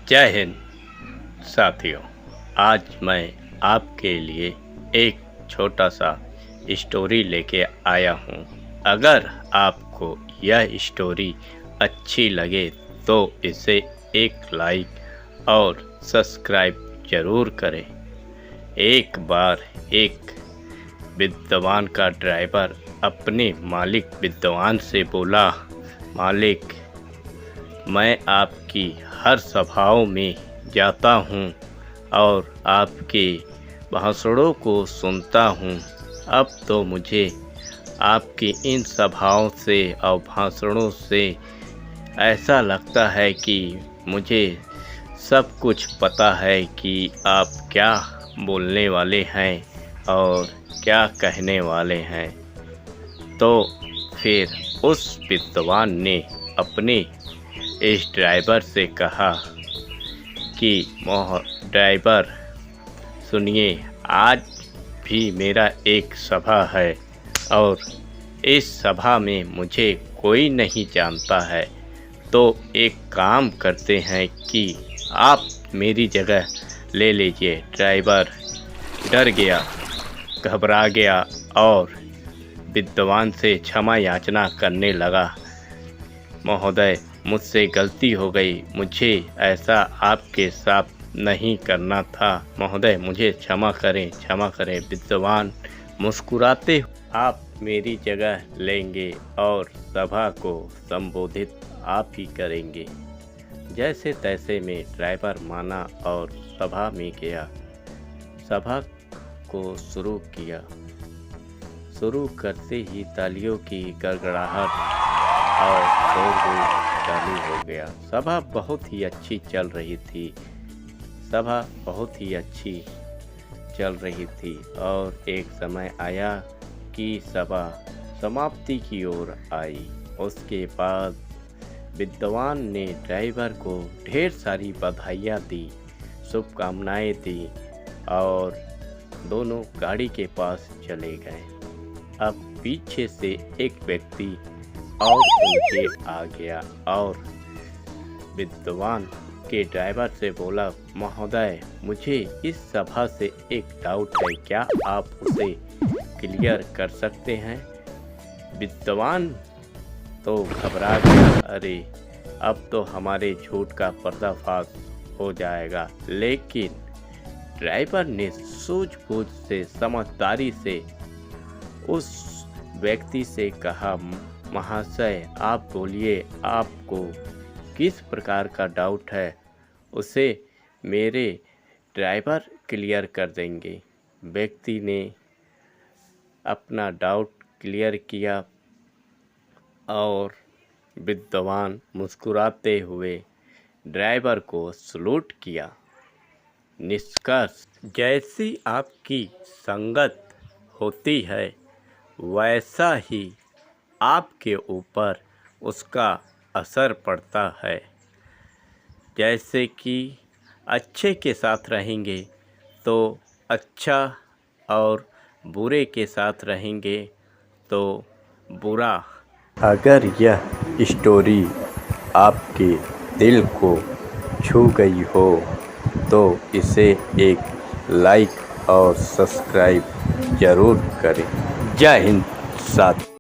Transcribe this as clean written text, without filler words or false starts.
जय हिंद साथियों। आज मैं आपके लिए एक छोटा सा स्टोरी लेके आया हूँ। अगर आपको यह स्टोरी अच्छी लगे तो इसे एक लाइक और सब्सक्राइब ज़रूर करें। एक बार एक विद्वान का ड्राइवर अपने मालिक विद्वान से बोला, मालिक, मैं आपकी हर सभाओं में जाता हूँ और आपके भाषणों को सुनता हूँ। अब तो मुझे आपकी इन सभाओं से और भाषणों से ऐसा लगता है कि मुझे सब कुछ पता है कि आप क्या बोलने वाले हैं और क्या कहने वाले हैं। तो फिर उस विद्वान ने अपने इस ड्राइवर से कहा कि ड्राइवर सुनिए, आज भी मेरा एक सभा है और इस सभा में मुझे कोई नहीं जानता है। तो एक काम करते हैं कि आप मेरी जगह ले लीजिए। ड्राइवर डर गया, घबरा गया और विद्वान से क्षमा याचना करने लगा। महोदय, मुझसे गलती हो गई, मुझे ऐसा आपके साथ नहीं करना था। महोदय, मुझे क्षमा करें, क्षमा करें। विद्वान मुस्कुराते, आप मेरी जगह लेंगे और सभा को संबोधित आप ही करेंगे। जैसे तैसे में ड्राइवर माना और सभा में गया। सभा को शुरू किया। शुरू करते ही तालियों की गड़गड़ाहट और शोरगुल चालू हो गया। सभा बहुत ही अच्छी चल रही थी। सभा बहुत ही अच्छी चल रही थी और एक समय आया कि सभा समाप्ति की ओर आई। उसके बाद विद्वान ने ड्राइवर को ढेर सारी बधाइयाँ दी, शुभकामनाएँ दी और दोनों गाड़ी के पास चले गए। अब पीछे से एक व्यक्ति और उनके आ गया और विद्वान के ड्राइवर से बोला, महोदय, मुझे इस सभा से एक डाउट है, क्या आप उसे क्लियर कर सकते हैं? विद्वान तो घबरा गया, अरे अब तो हमारे झूठ का पर्दाफाश हो जाएगा। लेकिन ड्राइवर ने सूझबूझ से, समझदारी से उस व्यक्ति से कहा, महाशय, आप बोलिए, आपको किस प्रकार का डाउट है, उसे मेरे ड्राइवर क्लियर कर देंगे। व्यक्ति ने अपना डाउट क्लियर किया और विद्वान मुस्कुराते हुए ड्राइवर को सलूट किया। निष्कर्ष, जैसी आपकी संगत होती है वैसा ही आपके ऊपर उसका असर पड़ता है। जैसे कि अच्छे के साथ रहेंगे तो अच्छा और बुरे के साथ रहेंगे तो बुरा। अगर यह स्टोरी आपके दिल को छू गई हो तो इसे एक लाइक और सब्सक्राइब ज़रूर करें। जय हिंद साथियों।